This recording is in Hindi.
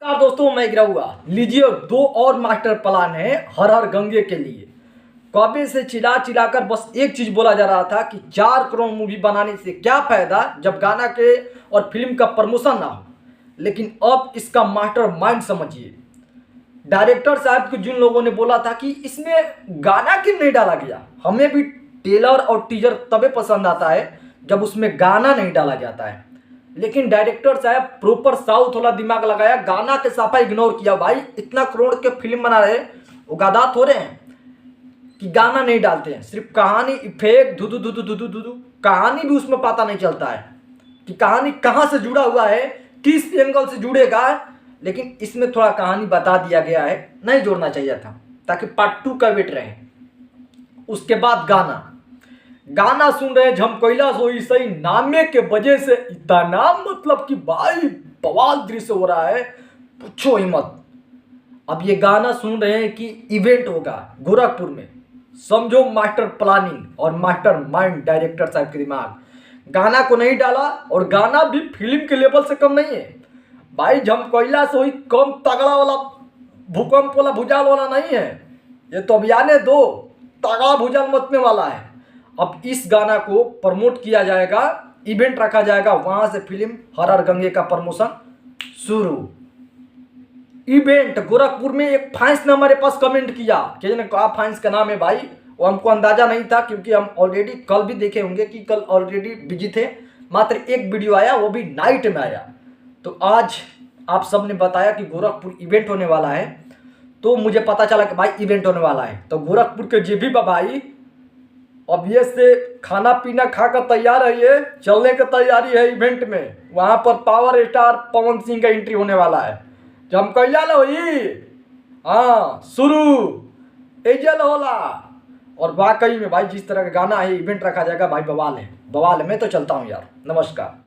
नमस्कार दोस्तों, मैं गिरा हुआ लीजिए। दो और मास्टर प्लान है हर हर गंगे के लिए। कबे से चिल्ला चिल्लाकर बस एक चीज बोला जा रहा था कि 4 करोड़ मूवी बनाने से क्या फायदा जब गाना के और फिल्म का प्रमोशन ना हो। लेकिन अब इसका मास्टर माइंड समझिए। डायरेक्टर साहब को जिन लोगों ने बोला था कि इसमें गाना क्यों नहीं डाला गया। हमें भी टेलर और टीजर तबे पसंद आता है जब उसमें गाना नहीं डाला जाता है। लेकिन डायरेक्टर साहब प्रॉपर साउथ वाला दिमाग लगाया, गाना के साफा इग्नोर किया। भाई इतना करोड़ के फिल्म बना रहे, वो गादात हो रहे हैं कि गाना नहीं डालते हैं, सिर्फ कहानी इफेक्ट धुधु धुधु धुधु धुधु। कहानी भी उसमें पता नहीं चलता है कि कहानी कहाँ से जुड़ा हुआ है, किस एंगल से जुड़ेगा। लेकिन इसमें थोड़ा कहानी बता दिया गया है, नहीं जोड़ना चाहिए था ताकि पार्ट 2 का वेट रहे। उसके बाद गाना सुन रहे हैं झमकैला सोई सही नामे के वजह से इतना मतलब कि भाई बवाल दृश्य हो रहा है, पूछो ही मत। अब ये गाना सुन रहे हैं कि इवेंट होगा गोरखपुर में। समझो मास्टर प्लानिंग और मास्टर माइंड डायरेक्टर साहब के दिमाग। गाना को नहीं डाला और गाना भी फिल्म के लेवल से कम नहीं है भाई। झमकैला सोई कम तगड़ा वाला भूकंप वाला भुजाल वाला नहीं है, ये तो अभियाने दो तगड़ा भुजाल मचने वाला है। अब इस गाना को प्रमोट किया जाएगा, इवेंट रखा जाएगा, वहां से फिल्म हर हर गंगे का प्रमोशन शुरू। इवेंट गोरखपुर में। एक फाइंस ने हमारे पास कमेंट किया, किसी ने कहा फाइंस का नाम है भाई, वो हमको अंदाजा नहीं था क्योंकि हम ऑलरेडी कल भी देखे होंगे कि कल ऑलरेडी बिजी थे। मात्र एक वीडियो आया, वो भी नाइट में आया। तो आज आप सब ने बताया कि गोरखपुर इवेंट होने वाला है, तो मुझे पता चला कि भाई इवेंट होने वाला है। तो गोरखपुर के जे भी भाई अब ये से खाना पीना खाकर तैयार है, ये चलने की तैयारी है इवेंट में। वहां पर पावर स्टार पवन सिंह का एंट्री होने वाला है। झमकैला लोई हाँ शुरू एजल होला। और वाकई में भाई जिस तरह का गाना है, इवेंट रखा जाएगा भाई, बवाल है बवाल है। मैं तो चलता हूँ यार, नमस्कार।